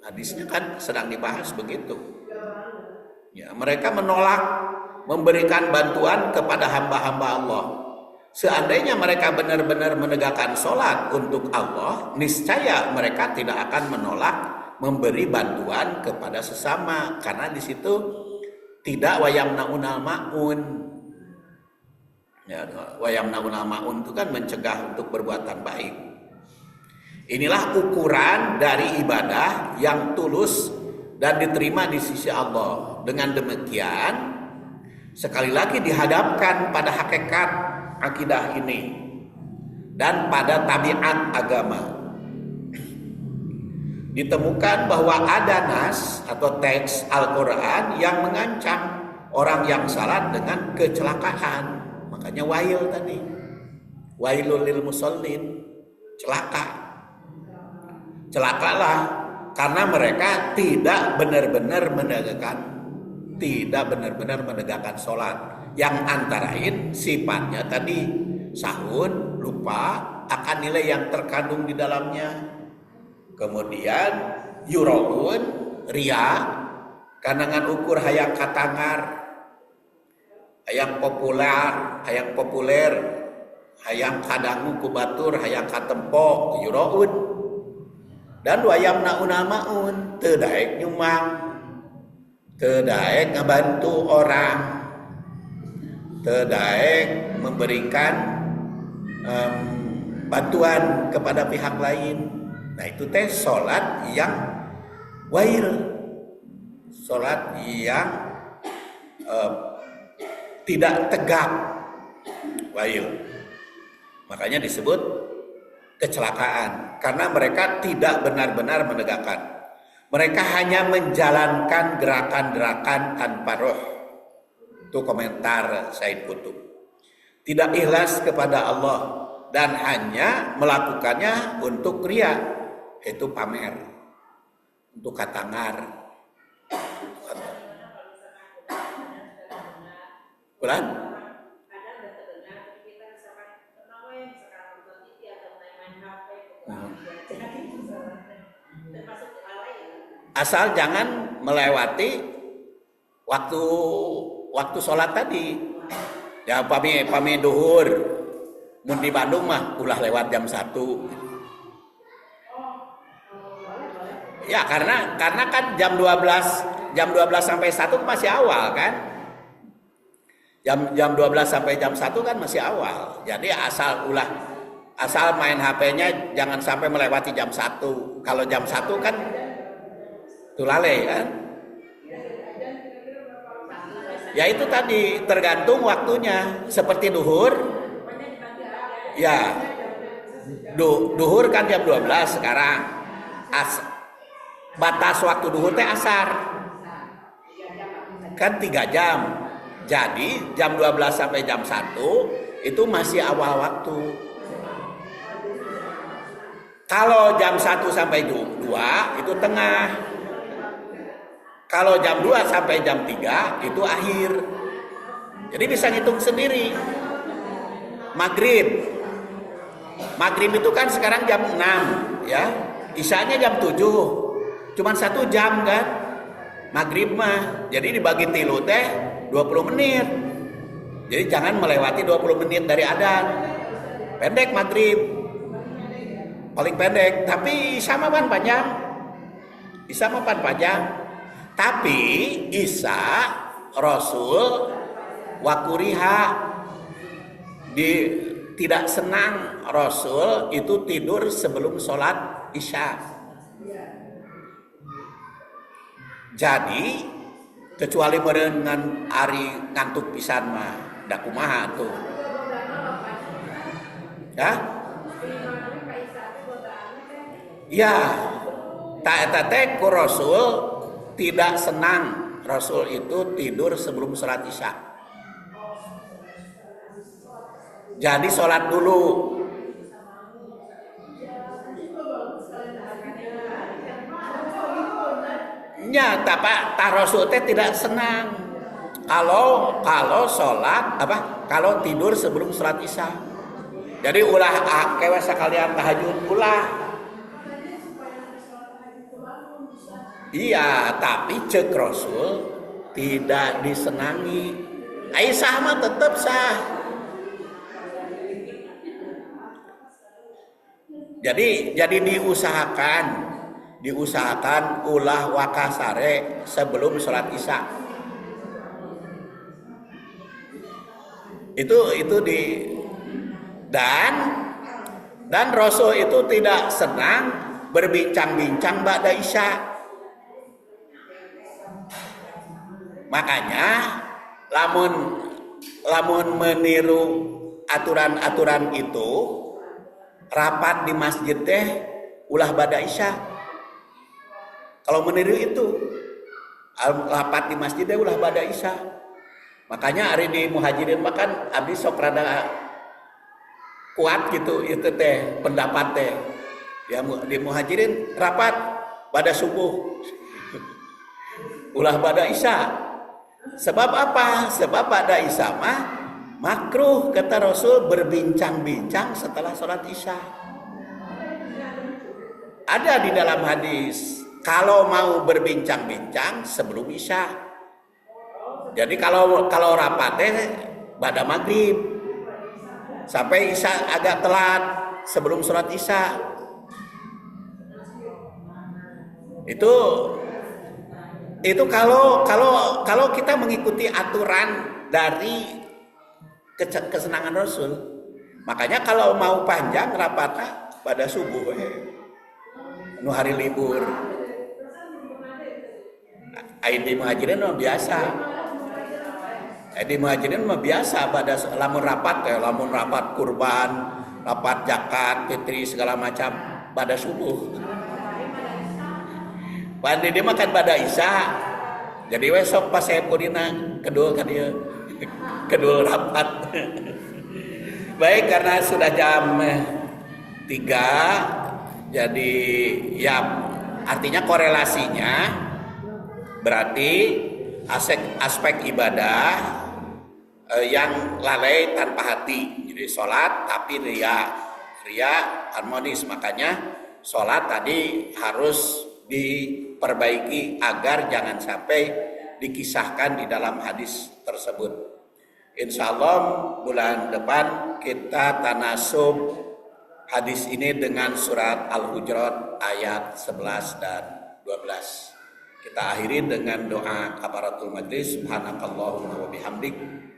Hadisnya kan sedang dibahas begitu. Ya, mereka menolak memberikan bantuan kepada hamba-hamba Allah. Seandainya mereka benar-benar menegakkan sholat untuk Allah, niscaya mereka tidak akan menolak memberi bantuan kepada sesama, karena di situ tidak wayamnaunal maun. Ya, wayamnaunal maun itu kan mencegah untuk perbuatan baik. Inilah ukuran dari ibadah yang tulus dan diterima di sisi Allah. Dengan demikian, sekali lagi dihadapkan pada hakikat akidah ini dan pada tabiat agama. Ditemukan bahwa ada nas atau teks Al-Quran yang mengancam orang yang salat dengan kecelakaan. Makanya wail tadi, wailul lil musallin, celaka. Celakalah karena mereka tidak benar-benar menegakkan sholat, yang antara lain sifatnya tadi sahun, lupa akan nilai yang terkandung di dalamnya. Kemudian yuraun, ria, kanangan ukur hayang katangar, hayang populer, hayang kadangu kubatur, hayang katempo, yuraun. Dan wayamnaunal maun, teu daek nyumang, teu daek ngabantu orang, teu daek memberikan bantuan kepada pihak lain. Nah itu teh sholat yang wail, sholat yang tidak tegak, wail. Makanya disebut kecelakaan, karena mereka tidak benar-benar menegakkan. Mereka hanya menjalankan gerakan-gerakan tanpa roh. Itu komentar Syed Qutb. Tidak ikhlas kepada Allah dan hanya melakukannya untuk ria, itu pamer, untuk katangar. Bulan? Asal jangan melewati waktu sholat tadi. Ya pami duhur, mun di Bandung mah ulah lewat jam 1. Ya karena kan jam 12 sampai 1 masih awal kan. Jam 12 sampai jam 1 kan masih awal. Jadi asal main HP-nya jangan sampai melewati jam 1. Kalau jam 1 kan tulale kan. Ya itu tadi tergantung waktunya. Seperti duhur. Ya. Duhur kan jam 12 sekarang. Batas waktu duhur teh asar. Kan 3 jam. Jadi jam 12 sampai jam 1 itu masih awal waktu. Kalau jam 1 sampai 2 itu tengah. Kalau jam 2 sampai jam 3 itu akhir. Jadi bisa ngitung sendiri. Maghrib itu kan sekarang jam 6 ya. Isyanya jam 7. Cuman 1 jam kan. Maghrib mah. Jadi dibagi 3 teh 20 menit. Jadi jangan melewati 20 menit dari adzan. Pendek maghrib. Paling pendek, tapi sama pan panjang. Isya mah pan panjang. Tapi Isya Rasul wakuriha tidak senang Rasul itu tidur sebelum sholat Isya. Jadi kecuali dengan ari ngantuk pisan mah da kumaha tuh. Ya? Ya, tak teh ku Rasul tidak senang Rasul itu tidur sebelum sholat Isya. Jadi sholat dulu. Ya, tak Rasul teh tidak senang kalau sholat kalau tidur sebelum sholat Isya. Jadi ulah kewe sakalian tahajud ulah. Iya, tapi cek Rasul tidak disenangi. Aisyah mah tetap sah. Jadi diusahakan ulah wakasare sebelum sholat Isya. Itu dan Rasul itu tidak senang berbincang-bincang ba'da Isya. Makanya lamun meniru aturan-aturan itu rapat di masjid teh ulah ba'da Isya. Kalau meniru itu rapat di masjid teh ulah ba'da Isya. Makanya hari di Muhajirin makan abdi sok rada kuat gitu itu teh pendapat teh. Ya di Muhajirin rapat pada subuh. Ulah ba'da Isya. Sebab apa? Sebab ba'da Isya mah makruh kata Rasul berbincang-bincang setelah sholat Isya. Ada di dalam hadis kalau mau berbincang-bincang sebelum Isya. Jadi kalau rapatnya ba'da maghrib sampai Isya agak telat sebelum sholat Isya. Itu kalau kita mengikuti aturan dari kesenangan Rasul. Makanya kalau mau panjang rapatnya pada subuh nu hari libur. Di Muhajirin mah biasa. Di Muhajirin mah biasa pada lamun rapat kurban, rapat zakat, fitri segala macam pada subuh. Pada dia makan pada Isya. Jadi besok pas saya purina kedul rapat. Baik, karena sudah jam 3, jadi ya artinya korelasinya berarti aspek ibadah yang lalai tanpa hati. Jadi sholat tapi ria harmonis. Makanya sholat tadi harus diperbaiki agar jangan sampai dikisahkan di dalam hadis tersebut. Insya Allah bulan depan kita tanasub hadis ini dengan surat Al-Hujurat ayat 11 dan 12. Kita akhiri dengan doa kafaratul majlis. Subhanakallahumma wa bihamdik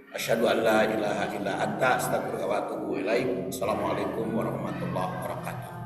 Asyhadu an la ilaha illa anta astaghfiruka wa atubu ilaik. Assalamualaikum warahmatullahi wabarakatuh.